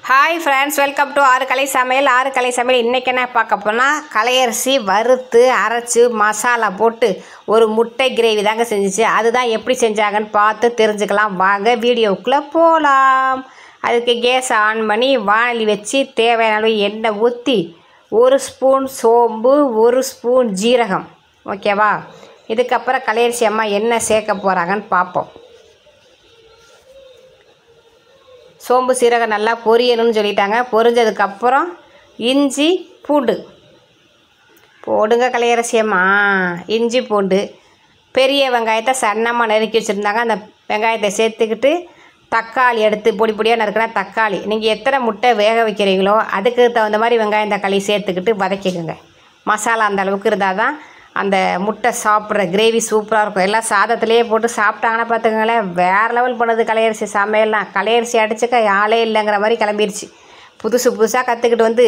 Hi friends, welcome to ஆறு கலை சமையல். ஆறு கலை சமையல் இன்றைக்கி என்ன பார்க்க போனால், கலையரிசி வறுத்து அரைச்சி மசாலா போட்டு ஒரு முட்டை கிரேவி தாங்க செஞ்சிச்சு. அதுதான் எப்படி செஞ்சாங்கன்னு பார்த்து தெரிஞ்சுக்கலாம். வாங்க வீடியோக்குள்ளே போகலாம். அதுக்கு கேஸ் ஆன் பண்ணி வானலி வச்சு தேவையான அளவு எண்ணெய் ஊற்றி 1 ஸ்பூன் சோம்பு 1 ஸ்பூன் ஜீரகம், ஓகேவா? இதுக்கப்புறம் கலையரிசி அம்மா என்ன சேர்க்க போகிறாங்கன்னு பார்ப்போம். சோம்பு சீரகம் நல்லா பொரியணும்னு சொல்லிட்டாங்க. பொரிஞ்சதுக்கப்புறம் இஞ்சி பூண்டு போடுங்க கலையரசியம்மா. இஞ்சி பூண்டு, பெரிய வெங்காயத்தை சன்னமாக நறுக்கி வச்சுருந்தாங்க. அந்த வெங்காயத்தை சேர்த்துக்கிட்டு தக்காளி எடுத்து பொடி பொடியாக நறுக்கினா தக்காளி. நீங்கள் எத்தனை முட்டை வேக வைக்கிறீங்களோ அதுக்கு தகுந்த மாதிரி வெங்காயம் தக்காளி சேர்த்துக்கிட்டு வதக்கிக்கோங்க. மசாலா அந்த அளவுக்கு இருந்தால் தான் அந்த முட்டை சாப்பிட்ற கிரேவி சூப்பராக இருக்கும். எல்லாம் சாதத்துலேயே போட்டு சாப்பிட்டாங்கன்னா பார்த்துக்கங்களேன், வேறு லெவல் பண்ணுது கலையரிசி சமையல்லாம். கலையரிசி அடிச்சுக்க ஆளே இல்லைங்கிற மாதிரி கிளம்பிடுச்சு. புதுசாக கற்றுக்கிட்டு வந்து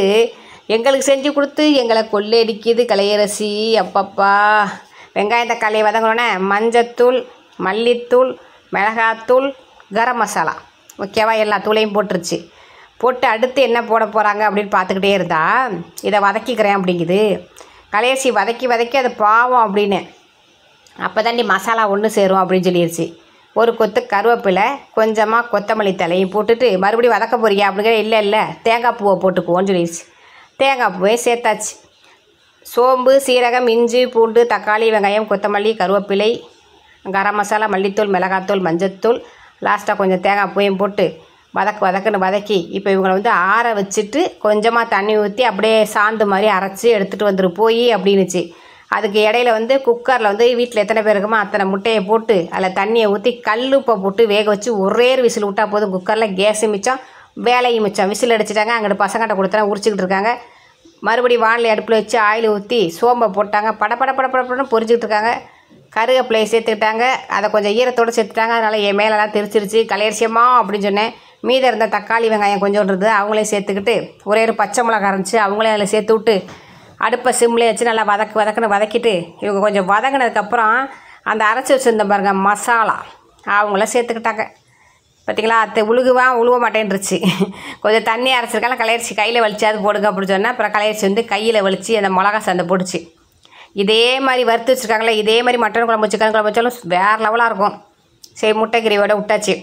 எங்களுக்கு செஞ்சு கொடுத்து எங்களை கொள்ளையடிக்குது கலையரிசி. அப்பப்பா. வெங்காயம் தக்காளியை வதங்கணுன்னே மஞ்சத்தூள், மல்லித்தூள், மிளகாத்தூள், கரம் மசாலா, ஓகேவா? எல்லா தூளையும் போட்டுருச்சு. போட்டு அடுத்து என்ன போட போகிறாங்க அப்படின்னு பார்த்துக்கிட்டே இருந்தா இதை வதக்கிக்கிறேன் அப்படிங்குது. கலையரிசி வதக்கி அது பாவம் அப்படின்னு. அப்போ தான் நீ மசாலா ஒன்று சேரும் அப்படின்னு சொல்லிடுச்சு. ஒரு கொத்து கருவேப்பிலை, கொஞ்சமாக கொத்தமல்லி தலையும் போட்டுட்டு மறுபடியும் வதக்க போறியா அப்படிங்கிற. இல்லை தேங்காய் பூவை போட்டுக்குவோன்னு சொல்லிடுச்சு. தேங்காய் பூவை சேர்த்தாச்சு. சோம்பு சீரகம் இஞ்சி பூண்டு தக்காளி வெங்காயம் கொத்தமல்லி கருவேப்பிலை கரம் மசாலா மல்லித்தூள் மிளகாத்தூள் மஞ்சத்தூள் லாஸ்ட்டாக கொஞ்சம் தேங்காய் பூவையும் போட்டு வதக்குன்னு வதக்கி இப்போ இவங்களை வந்து ஆற வச்சுட்டு கொஞ்சமாக தண்ணி ஊற்றி அப்படியே சாந்து மாதிரி அரைச்சி எடுத்துகிட்டு வந்துரு போய் அப்படின்னுச்சு. அதுக்கு இடையில வந்து குக்கரில் வந்து வீட்டில் எத்தனை பேர் இருக்குமோ அத்தனை முட்டையை போட்டு அதில் தண்ணியை ஊற்றி கல்லுப்பை போட்டு வேக வச்சு ஒரே விசில் விட்டால் போதும். குக்கரில் கேஸு மிச்சம், வேலையும் மிச்சம். விசில் அடிச்சிட்டாங்க. அங்கிட்ட பசங்கிட்ட கொடுத்தா உரிச்சிக்கிட்டு இருக்காங்க. மறுபடியும் வானிலை அடுப்பில் வச்சு ஆயில் ஊற்றி சோம்பை போட்டாங்க. படப்படன்னு பொரிச்சிக்கிட்டு இருக்காங்க. கருவேப்பிலையை சேர்த்துக்கிட்டாங்க. அதை கொஞ்சம் ஈரத்தோடு சேர்த்துட்டாங்க. அதனால் என் மேலெல்லாம் தெரிச்சிருச்சு. கலையரிசியம்மா அப்படின்னு சொன்னேன். மீதம் இருந்த தக்காளி வெங்காயம் கொஞ்சோண்டு இருந்தது, அவங்களையும் சேர்த்துக்கிட்டு ஒரே ஒரு பச்சை மிளகா இருந்துச்சு, அவங்களையும் அதில் சேர்த்து விட்டு அடுப்பை சிம்லேயே வச்சு நல்லா வதக்குன்னு வதக்கிட்டு இவங்க கொஞ்சம் வதங்கினதுக்கப்புறம் அந்த அரைச்சி வச்சுருந்த பாருங்க மசாலா அவங்கள சேர்த்துக்கிட்டாங்க. பார்த்திங்களா, அத்தை உழுவ மாட்டேன்ருச்சு. கொஞ்சம் தண்ணி அரைச்சிருக்காங்க. கலையரிசி கையில் வலிச்சாது போடுங்க அப்படின்னு சொன்னால் அப்புறம் கலையரிசி வந்து கையில் வலிச்சு அந்த மிளகா சந்தை போட்டுச்சு. இதே மாதிரி வறுத்து வச்சுருக்காங்களே, இதே மாதிரி மட்டன் குழம்பு சிக்கன் குழம்பு வச்சாலும் வேறு லெவலாக இருக்கும். சரி, முட்டை கிரேவியோட விட்டாச்சு.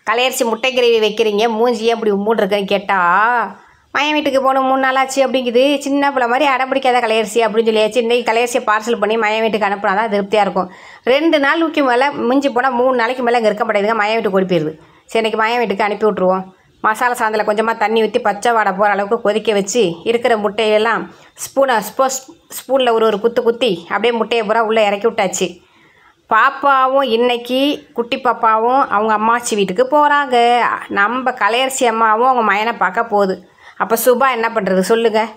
கலையரிசி முட்டை கிரேவி வைக்கிறீங்க, மூஞ்சியே அப்படி உம்முன்னு இருக்குன்னு கேட்டால் மையன் வீட்டுக்கு போகணும் 3 நாள் ஆச்சு அப்படிங்குது. சின்ன பிள்ளை மாதிரி அடம் பிடிக்காத கலையரிசி அப்படின்னு சொல்லியாச்சு. இன்றைக்கி கலையரிசியை பார்சல் பண்ணி மையன் வீட்டுக்கு அனுப்புனா தான் திருப்தியாக இருக்கும். 2 நாளுக்கு மேலே மிஞ்சி போனால் 3 நாளைக்கு மேலே இங்கே இருக்க மாட்டேங்குதுங்க. மையன் வீட்டுக்கு ஓடி போயிடுது. சரி, இன்றைக்கி மையன் வீட்டுக்கு அனுப்பி விட்ருவோம். மசாலா சாந்தில் கொஞ்சமாக தண்ணி ஊற்றி பச்சை வாடை போகிற அளவுக்கு கொதிக்க வச்சு இருக்கிற முட்டையெல்லாம் ஸ்பூனில் ஒரு குத்தி அப்படியே முட்டையை பூரா உள்ளே இறக்கி விட்டாச்சு. பாப்பாவும் இன்னைக்கு குட்டி பாப்பாவும் அவங்க அம்மாச்சி வீட்டுக்கு போகிறாங்க. நம்ம கலையரிசி அம்மாவும் அவங்க மயனை பார்க்க போகுது. அப்போ சுபா என்ன பண்ணுறது சொல்லுங்கள்?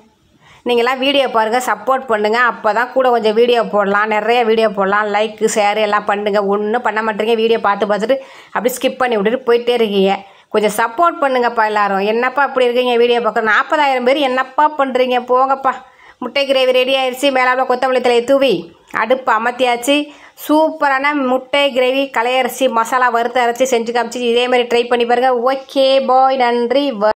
நீங்களாம் வீடியோ பாருங்கள், சப்போர்ட் பண்ணுங்கள். அப்போ தான் கூட கொஞ்சம் வீடியோ போடலாம், நிறைய வீடியோ போடலாம். லைக்கு ஷேர் எல்லாம் பண்ணுங்கள். ஒன்றும் பண்ண மாட்டேங்க. வீடியோ பார்த்துட்டு அப்படி ஸ்கிப் பண்ணி விட்டுட்டு போயிட்டே இருக்கீங்க. கொஞ்சம் சப்போர்ட் பண்ணுங்கப்பா எல்லாரும். என்னப்பா இப்படி இருக்கீங்க வீடியோ பார்க்க? 40,000 பேர் என்னப்பா பண்ணுறீங்க? போங்கப்பா. முட்டை கிரேவி ரெடி ஆயிடுச்சு. மேலாவில் கொத்தமல்லி தலையை தூவி அடுப்பு அமர்த்தியாச்சு. சூப்பரான முட்டை கிரேவி கலையரிசி மசாலா வறுத்து அரைச்சி செஞ்சு காமிச்சு இதே மாதிரி ட்ரை பண்ணி பாருங்கள். ஓகே பாய், நன்றி.